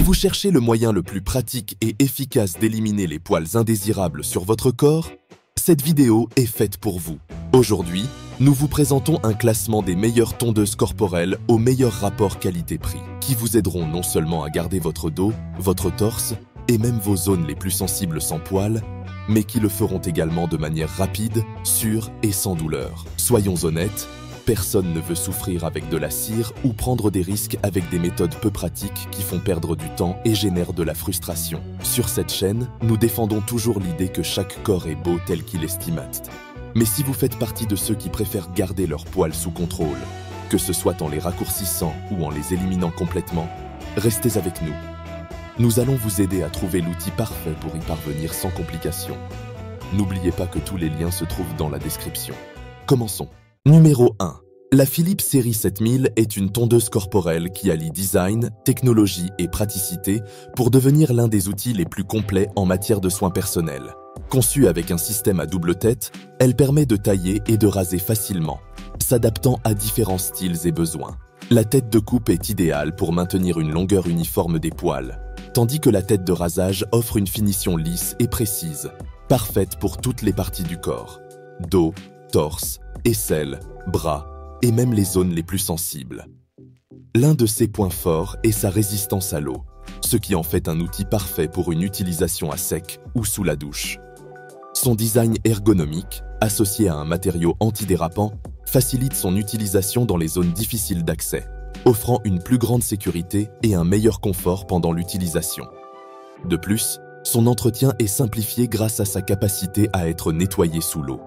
Vous cherchez le moyen le plus pratique et efficace d'éliminer les poils indésirables sur votre corps? Cette vidéo est faite pour vous. Aujourd'hui, nous vous présentons un classement des meilleures tondeuses corporelles au meilleur rapport qualité-prix, qui vous aideront non seulement à garder votre dos, votre torse et même vos zones les plus sensibles sans poils, mais qui le feront également de manière rapide, sûre et sans douleur. Soyons honnêtes, personne ne veut souffrir avec de la cire ou prendre des risques avec des méthodes peu pratiques qui font perdre du temps et génèrent de la frustration. Sur cette chaîne, nous défendons toujours l'idée que chaque corps est beau tel qu'il est stigmate. Mais si vous faites partie de ceux qui préfèrent garder leurs poils sous contrôle, que ce soit en les raccourcissant ou en les éliminant complètement, restez avec nous. Nous allons vous aider à trouver l'outil parfait pour y parvenir sans complications. N'oubliez pas que tous les liens se trouvent dans la description. Commençons. Numéro 1. La Philips Série 7000 est une tondeuse corporelle qui allie design, technologie et praticité pour devenir l'un des outils les plus complets en matière de soins personnels. Conçue avec un système à double tête, elle permet de tailler et de raser facilement, s'adaptant à différents styles et besoins. La tête de coupe est idéale pour maintenir une longueur uniforme des poils, tandis que la tête de rasage offre une finition lisse et précise, parfaite pour toutes les parties du corps: dos, torse, aisselles, bras et même les zones les plus sensibles. L'un de ses points forts est sa résistance à l'eau, ce qui en fait un outil parfait pour une utilisation à sec ou sous la douche. Son design ergonomique, associé à un matériau antidérapant, facilite son utilisation dans les zones difficiles d'accès, offrant une plus grande sécurité et un meilleur confort pendant l'utilisation. De plus, son entretien est simplifié grâce à sa capacité à être nettoyée sous l'eau.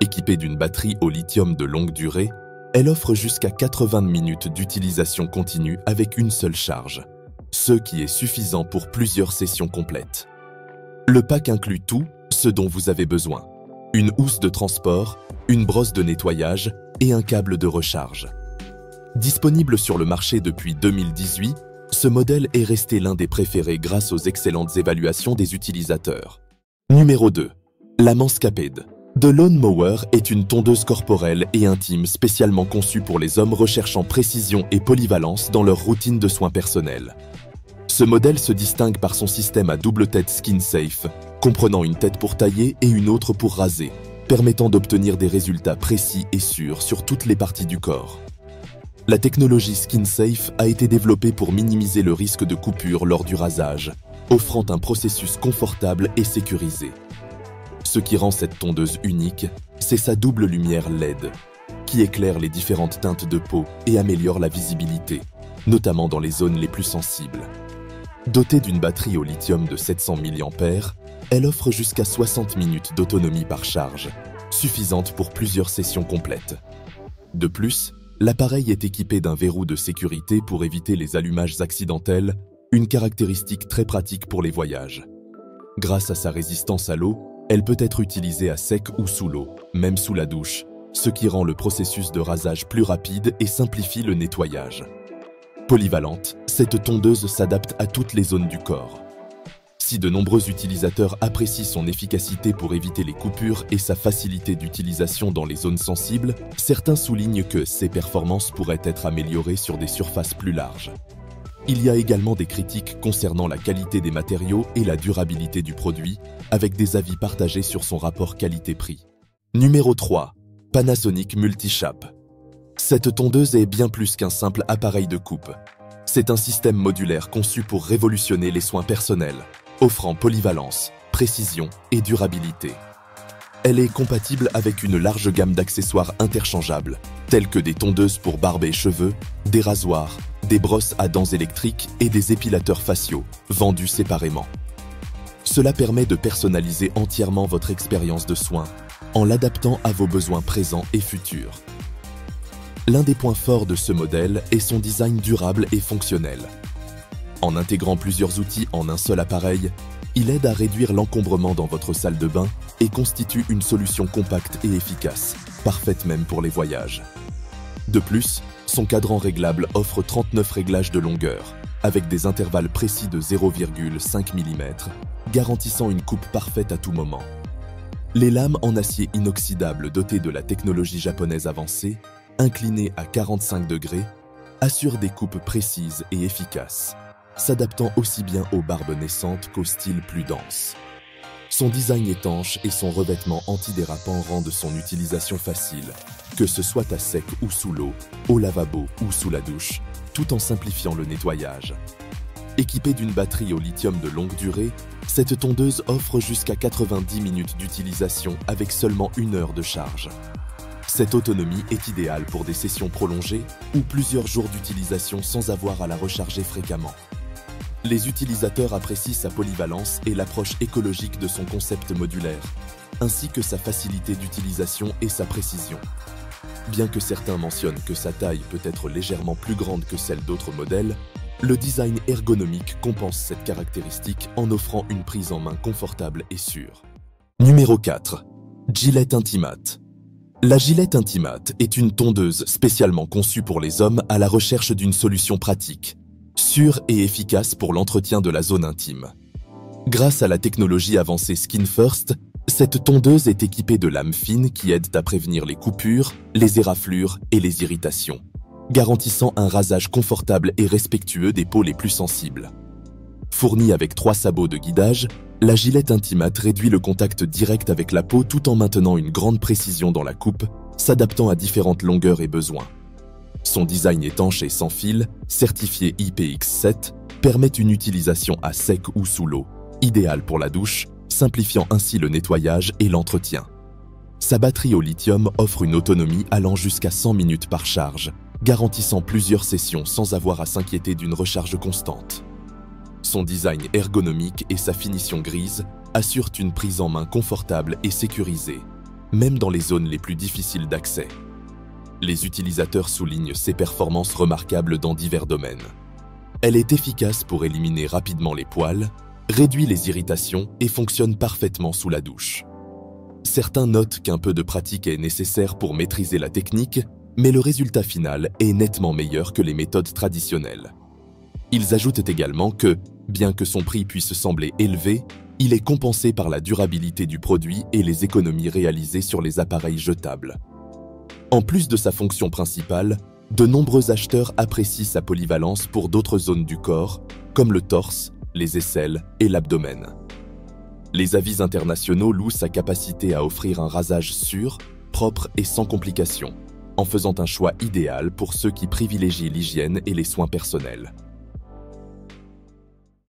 Équipée d'une batterie au lithium de longue durée, elle offre jusqu'à 80 minutes d'utilisation continue avec une seule charge, ce qui est suffisant pour plusieurs sessions complètes. Le pack inclut tout ce dont vous avez besoin: une housse de transport, une brosse de nettoyage et un câble de recharge. Disponible sur le marché depuis 2018, ce modèle est resté l'un des préférés grâce aux excellentes évaluations des utilisateurs. Numéro 2. La Manscaped. The Lawn Mower est une tondeuse corporelle et intime spécialement conçue pour les hommes recherchant précision et polyvalence dans leur routine de soins personnels. Ce modèle se distingue par son système à double tête Skin Safe, comprenant une tête pour tailler et une autre pour raser, permettant d'obtenir des résultats précis et sûrs sur toutes les parties du corps. La technologie Skin Safe a été développée pour minimiser le risque de coupure lors du rasage, offrant un processus confortable et sécurisé. Ce qui rend cette tondeuse unique, c'est sa double lumière LED, qui éclaire les différentes teintes de peau et améliore la visibilité, notamment dans les zones les plus sensibles. Dotée d'une batterie au lithium de 700 mAh, elle offre jusqu'à 60 minutes d'autonomie par charge, suffisante pour plusieurs sessions complètes. De plus, l'appareil est équipé d'un verrou de sécurité pour éviter les allumages accidentels, une caractéristique très pratique pour les voyages. Grâce à sa résistance à l'eau, elle peut être utilisée à sec ou sous l'eau, même sous la douche, ce qui rend le processus de rasage plus rapide et simplifie le nettoyage. Polyvalente, cette tondeuse s'adapte à toutes les zones du corps. Si de nombreux utilisateurs apprécient son efficacité pour éviter les coupures et sa facilité d'utilisation dans les zones sensibles, certains soulignent que ses performances pourraient être améliorées sur des surfaces plus larges. Il y a également des critiques concernant la qualité des matériaux et la durabilité du produit, avec des avis partagés sur son rapport qualité-prix. Numéro 3. Panasonic Multi-Shape. Cette tondeuse est bien plus qu'un simple appareil de coupe. C'est un système modulaire conçu pour révolutionner les soins personnels, offrant polyvalence, précision et durabilité. Elle est compatible avec une large gamme d'accessoires interchangeables, tels que des tondeuses pour barbe et cheveux, des rasoirs, des brosses à dents électriques et des épilateurs faciaux, vendus séparément. Cela permet de personnaliser entièrement votre expérience de soins, en l'adaptant à vos besoins présents et futurs. L'un des points forts de ce modèle est son design durable et fonctionnel. En intégrant plusieurs outils en un seul appareil, il aide à réduire l'encombrement dans votre salle de bain et constitue une solution compacte et efficace, parfaite même pour les voyages. De plus, son cadran réglable offre 39 réglages de longueur, avec des intervalles précis de 0,5 mm, garantissant une coupe parfaite à tout moment. Les lames en acier inoxydable dotées de la technologie japonaise avancée, inclinées à 45 degrés, assurent des coupes précises et efficaces. s'adaptant aussi bien aux barbes naissantes qu'au style plus dense. Son design étanche et son revêtement antidérapant rendent son utilisation facile, que ce soit à sec ou sous l'eau, au lavabo ou sous la douche, tout en simplifiant le nettoyage. Équipée d'une batterie au lithium de longue durée, cette tondeuse offre jusqu'à 90 minutes d'utilisation avec seulement 1 heure de charge. Cette autonomie est idéale pour des sessions prolongées ou plusieurs jours d'utilisation sans avoir à la recharger fréquemment. Les utilisateurs apprécient sa polyvalence et l'approche écologique de son concept modulaire, ainsi que sa facilité d'utilisation et sa précision. Bien que certains mentionnent que sa taille peut être légèrement plus grande que celle d'autres modèles, le design ergonomique compense cette caractéristique en offrant une prise en main confortable et sûre. Numéro 4. Gillette Intimate. La Gillette Intimate est une tondeuse spécialement conçue pour les hommes à la recherche d'une solution pratique, sûre et efficace pour l'entretien de la zone intime. Grâce à la technologie avancée Skin First, cette tondeuse est équipée de lames fines qui aident à prévenir les coupures, les éraflures et les irritations, garantissant un rasage confortable et respectueux des peaux les plus sensibles. Fournie avec 3 sabots de guidage, la Gillette Intimate réduit le contact direct avec la peau tout en maintenant une grande précision dans la coupe, s'adaptant à différentes longueurs et besoins. Son design étanche et sans fil, certifié IPX7, permet une utilisation à sec ou sous l'eau, idéale pour la douche, simplifiant ainsi le nettoyage et l'entretien. Sa batterie au lithium offre une autonomie allant jusqu'à 100 minutes par charge, garantissant plusieurs sessions sans avoir à s'inquiéter d'une recharge constante. Son design ergonomique et sa finition grise assurent une prise en main confortable et sécurisée, même dans les zones les plus difficiles d'accès. Les utilisateurs soulignent ses performances remarquables dans divers domaines. Elle est efficace pour éliminer rapidement les poils, réduit les irritations et fonctionne parfaitement sous la douche. Certains notent qu'un peu de pratique est nécessaire pour maîtriser la technique, mais le résultat final est nettement meilleur que les méthodes traditionnelles. Ils ajoutent également que, bien que son prix puisse sembler élevé, il est compensé par la durabilité du produit et les économies réalisées sur les appareils jetables. En plus de sa fonction principale, de nombreux acheteurs apprécient sa polyvalence pour d'autres zones du corps, comme le torse, les aisselles et l'abdomen. Les avis internationaux louent sa capacité à offrir un rasage sûr, propre et sans complications, en faisant un choix idéal pour ceux qui privilégient l'hygiène et les soins personnels.